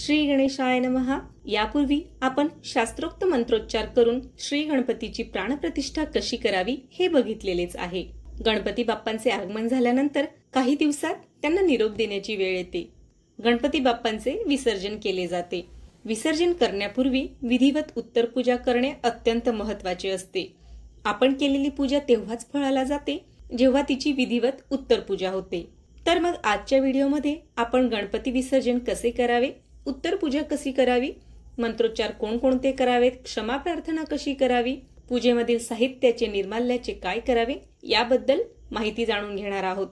श्री गणेशाय नमः। यापूर्वी आपण शास्त्रोक्त मंत्रोच्चार करून श्री गणपतीची प्राणप्रतिष्ठा कशी करावी हे बघितलेलेच आहे। गणपती बाप्पांचे आगमन झाल्यानंतर काही दिवसात त्यांना निरोप देण्याची वेळ येते। गणपती बाप्पांचे विसर्जन केले जाते। विसर्जन करण्यापूर्वी विधिवत उत्तर पूजा करणे अत्यंत महत्त्वाचे असते। आपण केलेली पूजा तेव्हाच फळाला जाते जेव्हा तिची विधिवत उत्तर पूजा होते। तर मग आजच्या व्हिडिओमध्ये आपण गणपती विसर्जन कसे करावे, उत्तर पूजा कशी करावी, मंत्रोच्चार कोणकोणते करावेत, क्षमा प्रार्थना कशी करावी, पूजेमधील साहित्याचे निर्माल्याचे काय करावे याबद्दल माहिती जाणून घेणार आहोत।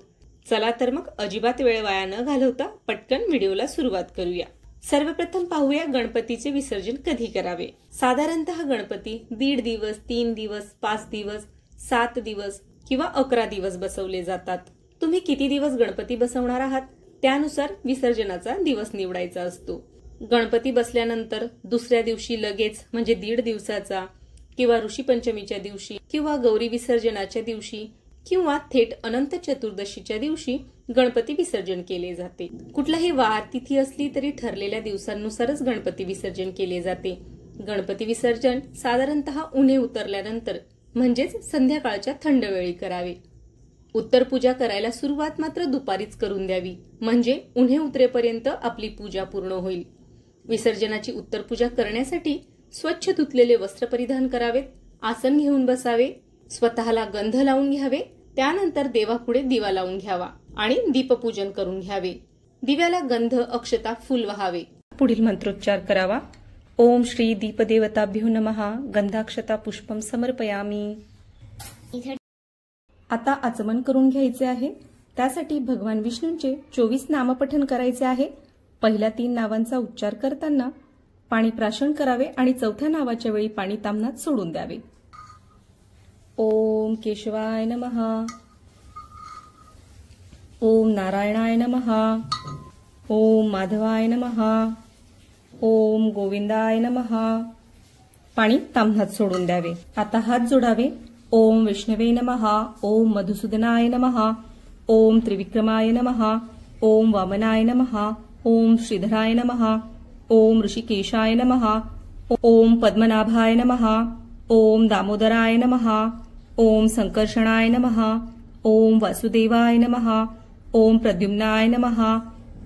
चला तर मग अजिबात वेळ वाया न घालवता पटकन व्हिडिओला सुरुवात करूया। सर्वप्रथम पाहूया गणपतीचे विसर्जन कधी करावे। साधारणतः गणपती 1.5 दिवस, 3 दिवस, 5 दिवस, 7 दिवस किंवा 11 दिवस बसवले जातात। तुम्ही किती दिवस गणपती बसवणार आहात त्यानुसार विसर्जनाचा दिवस निवडायचा असतो। गणपती बसल्यानंतर दुसऱ्या दिवशी लगेच म्हणजे 1.5 दिवसाचा किंवा ऋषी पंचमीच्या दिवशी किंवा गौरी विसर्जनाच्या दिवशी किंवा थेट अनंत चतुर्दशीच्या दिवशी गणपती विसर्जन केले जाते। कुठलाही वार तिथी असली तरी ठरलेल्या दिवसांनुसारच गणपती विसर्जन केले जाते। गणपती विसर्जन साधारणतः उन्हे उतरल्यानंतर म्हणजेच संध्याकाळच्या थंड वेळी करावे। उत्तर पूजा करायला सुरुवात मात्र दुपारीच करून द्यावी, म्हणजे उन्हे उतरेपर्यंत आपली पूजा पूर्ण होईल। विसर्जनाची उत्तर पूजा करण्यासाठी स्वच्छ धुतलेले वस्त्र परिधान करावेत, आसन घेऊन बसावे, स्वतःला गंध लावून घ्यावे, त्यानंतर देवापुढे दिवा लावून घ्यावा आणि दीपपूजन करून घ्यावे। दिव्याला गंध, अक्षता, फूल वाहावे। पुढील मंत्रोच्चार करावा। ओम श्री दीपदेवताभ्यो नमः। गंधाक्षता पुष्पम समर्पयामी। आता आचमन करून घ्यायचे आहे। त्यासाठी भगवान विष्णूंचे 24 नामपठन करायचे आहे। पहिल्या 3 नावांचा उच्चार करताना पाणी प्राशन करावे आणि चौथ्या नावाच्या वेळी पाणी ताम्हनात सोडून द्यावे। ओम केशवाय नमः। ओम नारायणाय नमः। ओम माधवाय नमः। ओम गोविंदाय नमः। पाणी ताम्हनात सोडून द्यावे। आता हात जोडावे। ओम विष्णवे नमः। ओम मधुसूदनाय नमः। ओम त्रिविक्रमाय नमः। ओम वामनाय नमः। ओम श्रीधराय नमः। ओम ऋषिकेशाय नमः। ओम पद्मनाभाय नमः। ओम दामोदराय नमः। ओम संकर्षणाय नमः। ओम वासुदेवाय नमः। ओम प्रद्युम्नाय नमः।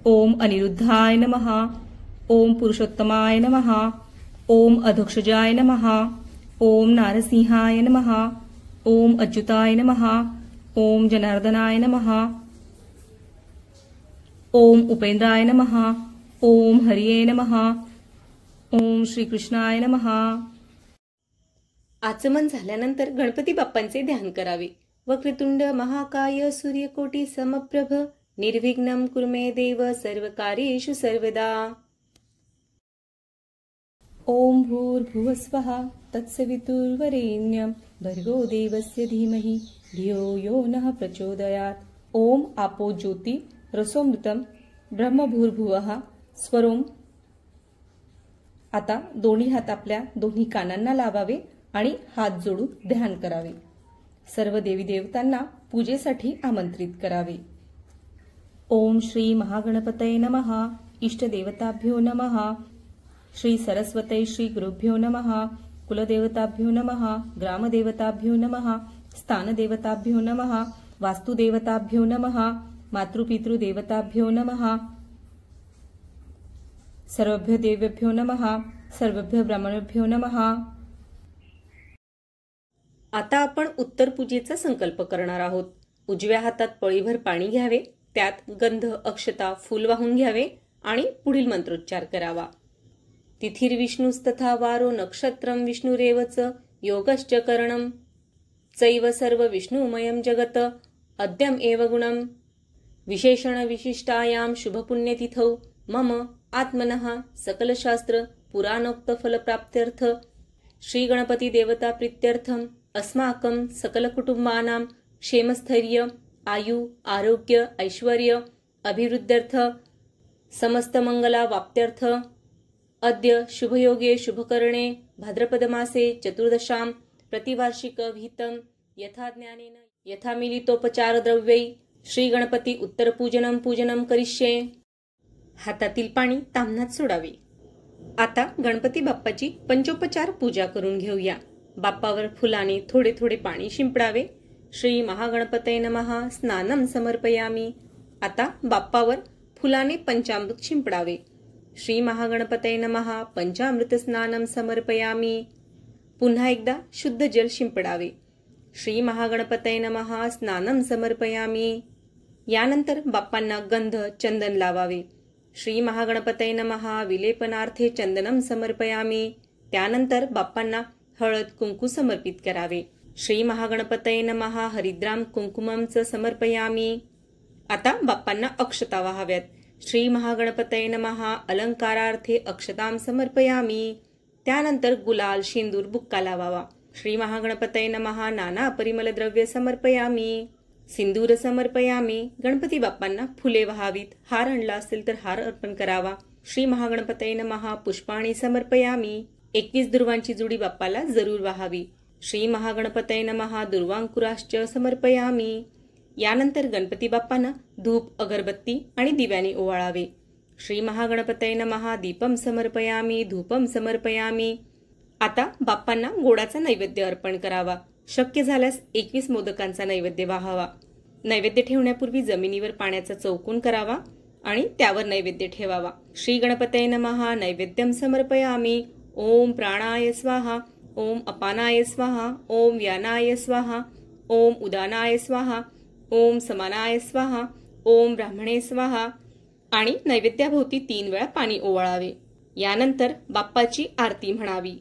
ओम अनिरुद्धाय नमः। ओम पुरुषोत्तमाय नमः। ओम अधोक्षजाय नमः। ओम नारसिंहाय नमः। ओम अच्युताय नमः। ओम जनार्दनाय नमः। ओम उपेंद्राय नमः। ओम हरिये नमः। ओम श्रीकृष्णाय नमः। आचमन झाल्यानंतर गणपती बाप्पांचे ध्यान करावे। वक्रतुंड महाकाय सूर्यकोटी समप्रभ निर्विघ्नं कुरु मे देव सर्वकार्येषु सर्वदा। ओम भूर्भुवस्वः तत्सवितुर्वरेण्यं भर्गो देवस्य धीमहि धियो यो नः प्रचोदयात्। ओम आपो ज्योति रसोमृतम ब्रह्मभूर्भुवः स्वरोम। आता दोन्ही हात आपल्या दोन्ही कानांना लावावे आणि हात जोडून ध्यान करावे। सर्व देवी देवतांना पूजेसाठी आमंत्रित करावे। ओम श्री महागणपतये नमः। इष्टदेवताभ्यो नमः। श्री सरस्वतये श्री गुरुभ्यो नमः। कुलदेवताभ्यो नमः। ग्रामदेवताभ्यो नमः। स्थानदेवताभ्यो नमः। वास्तुदेवताभ्यो नमः। मातृपितृदेवताभ्यो नमः। सर्वभ्यो देवेभ्यो नमः। सर्वभ्यो ब्राह्मणेभ्यो नमः। आता आपण उत्तर पूजेचा संकल्प करणार आहोत। उजव्या हातात पळीभर पाणी घ्यावे, त्यात गंध, अक्षता, फूल वाहून घ्यावे आणि पुढील मंत्रोच्चार करावा। तिथिर्विष्णुस्तथा वारो नक्षत्रं विष्णुरेवच योगश्च करणं चैव सर्व विष्णुमयं जगत अद्यम एव गुणं विशेषण विशिष्टायां शुभपुण्यतिथौ मम आत्मनः सकलशास्त्र पुराणोक्त फलप्राप्त्यर्थ श्री गणपती देवता प्रीत्यर्थम अस्माकं सकलकुटुंबानां क्षेमस्थैर्य आयु आरोग्य ऐश्वर्य अभिवृद्ध्यर्थ समस्त मंगला वाप्त्यर्थ अद्य शुभयोगे शुभकरणे भाद्रपद मासे चतुर्दशां प्रतिवार्षिक विहितं यथा ज्ञानेन यथा मिलितोपचार द्रव्यै श्री गणपती उत्तर पूजनं करिष्ये। हातातील पाणी ताम्हणात सोडावे. आता गणपती बाप्पाची पंचोपचार पूजा करून घेऊया. बाप्पावर फुलाने थोडे थोडे पाणी शिंपडावे. श्री महागणपतये नमः. स्नानम समर्पयामी. आता बाप्पावर फुलाने पंचामृत शिंपडावे. श्री महागणपतये नमः. पंचामृत स्नानम समर्पयामी. पुन्हा एकदा शुद्ध जल शिंपडावे. श्री महागणपतये नमः. स्नानम समर्पयामी. यानंतर बाप्पांना गंध चंदन लावावे. श्री महागणपतये नमः. विलेपनार्थे चंदनम समर्पयामी. त्यानंतर बाप्पांना हळद कुंकू समर्पित करावे. श्री महागणपतये नमः. हरिद्राम कुंकुमम च समर्पयामी. आता बाप्पांना अक्षता वाहाव्यात. श्री महागणपतये नमः. अलंकारार्थे अक्षताम समर्पयामी. त्यानंतर गुलाल शेंदूर बुक्का लावावा. श्री महागणपतये नमः. नाना परिमल द्रव्य समर्पयामी. सिंदूर समर्पयामी. गणपती बाप्पांना फुले वहावीत. हार आणला असेल तर हार अर्पण करावा. श्री महागणपतये नमः. पुष्पाणी समर्पयामी. 21 दुर्वांची जुडी बाप्पाला जरूर वहावी. श्री महागणपतये नमः. दुर्वांकुराश्च समर्पयामी. यानंतर गणपती बाप्पांना धूप अगरबत्ती आणि दिव्याने ओवाळावे. श्री महागणपतये नमः. दीपम समर्पयामी. धूपम समर्पयामी. आता बाप्पांना गोडाचा नैवेद्य अर्पण करावा. शक्य झाल्यास 21 मोदकांचा नैवेद्य वाहावा. नैवेद्य ठेवण्यापूर्वी जमिनीवर पाण्याचा चौकोन करावा आणि त्यावर नैवेद्य ठेवावा. श्री गणपतये नमः. नैवेद्यम समर्पयामी. ओम प्राणाय स्वाहा. ओम अपानाय स्वाहा. ओम व्यानाय स्वाहा. ओम उदानाय स्वाहा. ओम समानाय स्वाहा. ओम ब्राह्मणे स्वाहा. आणि नैवेद्याभोवती 3 वेळा पाणी ओवाळावे. यानंतर बाप्पाची आरती म्हणावी.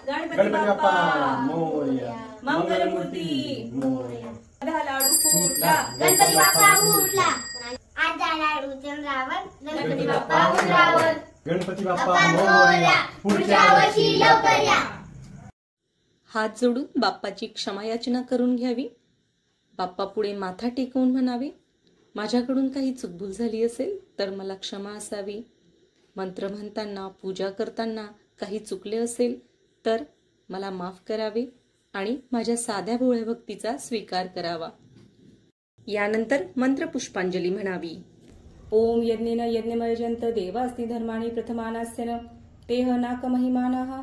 गणपती बाप्पा मोरया, मंगलमूर्ती मोरया. लाडू फुटला, गणपती बाप्पा उठला. आज लाडू चंद्रावर, गणपती बाप्पा उंबरावर. गणपती बाप्पा मोरया, पुढच्या वर्षी लवकर या. हात जोडून बाप्पाची क्षमायाचना करून घ्यावी. बाप्पा पुढे माथा टेकवून म्हणावे, माझ्याकडून काही चूकभूल झाली असेल तर मला क्षमा असावी. मंत्र म्हणताना, पूजा करताना काही चुकले असेल तर मला माफ करावे आणि माझ्या साध्या भोळ्या भक्तीचा स्वीकार करावा. यानंतर मंत्र पुष्पांजली म्हणावी. ओम यज्ञेन यज्ञमयजंत देवास्ति धर्माणि प्रथमानास्यन तेह नाक महिमानः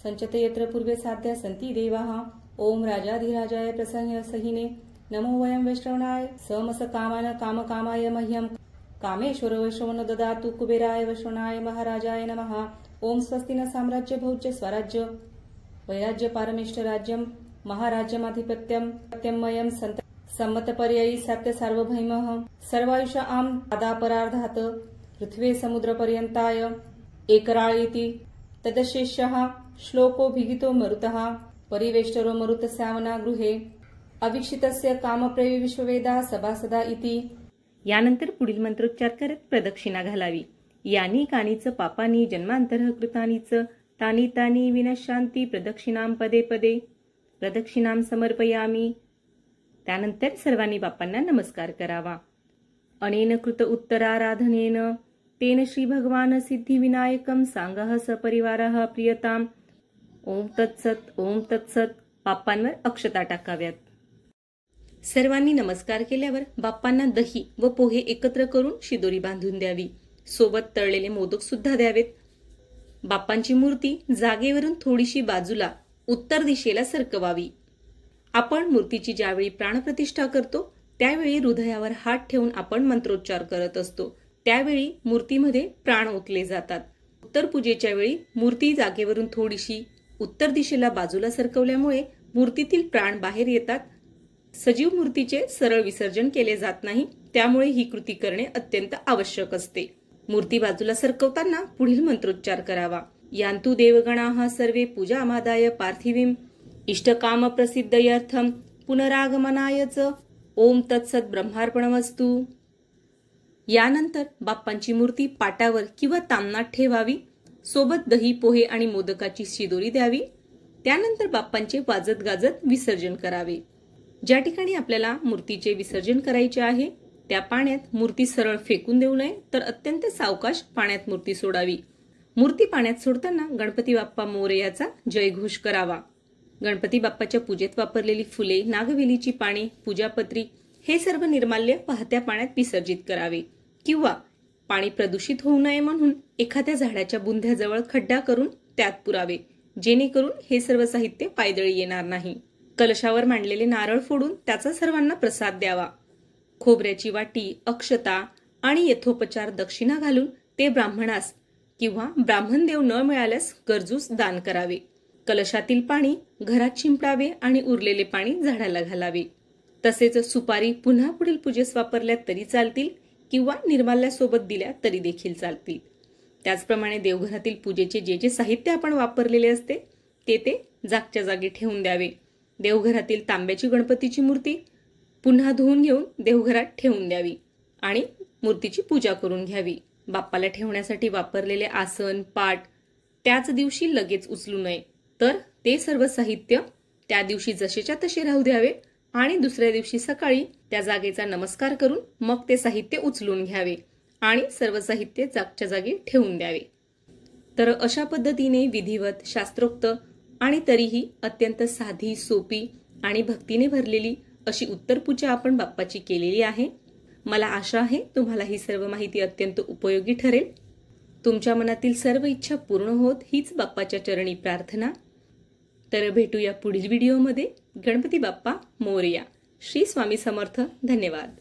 संचते यत्र पूर्वे साध्या सन्ति देवाः. ओम राजाधिराजाय प्रसन्न सहिने नमो वयं वैश्रवणाय समस कामान कामकामाय मह्यं कामेश्वर वैश्रवण ददातु कुबेराय वैश्रवणाय महाराजाय नमः. ओम स्वस्ति न साम्राज्य भौज्य स्वराज्य वैराज्य पारमेष्ठ राज्यम महाराज्यमाधिपत्यम सत्यमयम सम्मतपर्ययी सत्य सार्वभौमः सर्वायुष आम आदापरार्धात पृथ्वी समुद्रपर्यंताय एकराळ इति तदशेषः श्लोको भिगितो मरुतः परिवेष्टरो मरुतस्यावना गृहे अवीक्षितस्य कामप्रवी विश्ववेदा सभासदा इति। यानंतर पुढील मंत्रोच्चार करत प्रदक्षिणा घालावी। यानी कानीच पापानी जन्मांतरः कृतानीच तानी तानी विनश्शांती प्रदक्षिणाम पदे पदे प्रदक्षिणाम समर्पयामी। त्यानंतर सर्वांनी बाप्पांना नमस्कार करावा। अनेन कृत उत्तराराधनेन तेन श्री भगवान सिद्धिविनायकं सांगः सपरिवारः प्रियताम। ओम तत्सत ओम तत्सत। बाप्पांवर अक्षता टाकाव्यात। सर्वांनी नमस्कार केल्यावर बाप्पांना दही व पोहे एकत्र करून शिदोरी बांधून द्यावी। सोबत तळलेले मोदक सुद्धा द्यावेत। बाप्पांची मूर्ती जागेवरून थोडीशी बाजूला उत्तर दिशेला सरकवावी। आपण मूर्तीची ज्यावेळी प्राणप्रतिष्ठा करतो त्यावेळी हृदयावर हात ठेवून आपण मंत्रोच्चार करत असतो। त्यावेळी मूर्तीमध्ये प्राण ओतले जातात। उत्तर पूजेच्या वेळी मूर्ती जागेवरून थोडीशी उत्तर दिशेला बाजूला सरकवल्यामुळे मूर्तीतील प्राण बाहेर येतात। सजीव मूर्तीचे सरळ विसर्जन केले जात नाही, त्यामुळे ही कृती करणे अत्यंत आवश्यक असते। मूर्ती बाजूला सरकवताना पुढील मंत्रोच्चार करावा। यान्तु देवगणाः सर्वे पूजामादाय पार्थिवीं इष्टकाम प्रसिद्धयर्थं पुनरागमनाय च ओम तत्सत ब्रह्मार्पणमस्तु। यानंतर बाप्पांची मूर्ती पाटावर किंवा तामणात ठेवावी। सोबत दही पोहे आणि मोदकाची शिदोरी द्यावी। त्यानंतर बाप्पांचे वाजत गाजत विसर्जन करावे। ज्या ठिकाणी आपल्याला मूर्तीचे विसर्जन करायचे आहे त्या पाण्यात मूर्ती सरळ फेकून देऊ नये, तर अत्यंत सावकाश पाण्यात मूर्ती सोडावी। मूर्ती पाण्यात सोडताना गणपती बाप्पा मोरयाचा जयघोष करावा। गणपती बाप्पाच्या पूजेत वापरलेली फुले, नागवेलीची पाने, पूजापत्री हे सर्व निर्माल्य वाहत्या पाण्यात विसर्जित करावे किंवा पाणी प्रदूषित होऊ नये म्हणून एखाद्या झाडाच्या बुंध्याजवळ खड्डा करून त्यात पुरावे, जेणेकरून हे सर्व साहित्य पायदळी येणार नाही। कलशावर मांडलेले नारळ फोडून त्याचा सर्वांना प्रसाद द्यावा। खोबऱ्याची वाटी, अक्षता आणि यथोपचार दक्षिणा घालून ते ब्राह्मणास किंवा ब्राह्मण देव न मिळाल्यास गरजूस दान करावे। कलशातील पाणी घरात शिंपडावे आणि उरलेले पाणी झाडाला घालावे। तसेच सुपारी पुन्हा पुढील पूजेस वापरल्या तरी चालतील किंवा निर्माल्यासोबत दिल्या तरी देखील चालतील। त्याचप्रमाणे देवघरातील पूजेचे जे जे साहित्य आपण वापरलेले असते ते जागच्या जागी ठेवून द्यावे। देवघरातील तांब्याची गणपतीची मूर्ती पुन्हा धुवून घेऊन देवघरात ठेवून द्यावी आणि मूर्तीची पूजा करून घ्यावी। बाप्पाला ठेवण्यासाठी वापरलेले आसन, पाट त्याच दिवशी लगेच उचलू नये, तर ते सर्व साहित्य त्या दिवशी जसेच्या तसे राहू द्यावे आणि दुसऱ्या दिवशी सकाळी त्या जागेचा नमस्कार करून मग ते साहित्य उचलून घ्यावे आणि सर्व साहित्य जागच्या जागी ठेवून द्यावे। तर अशा पद्धतीने विधिवत, शास्त्रोक्त आणि तरीही अत्यंत साधी, सोपी आणि भक्तीने भरलेली अशी उत्तर पूजा आपण बाप्पाची केलेली आहे। मला आशा आहे तुम्हाला ही सर्व माहिती अत्यंत उपयोगी ठरेल। तुमच्या मनातील सर्व इच्छा पूर्ण होत हीच बाप्पाच्या चरणी प्रार्थना। तर भेटूया पुढील व्हिडिओमध्ये। गणपती बाप्पा मोरया। श्री स्वामी समर्थ। धन्यवाद।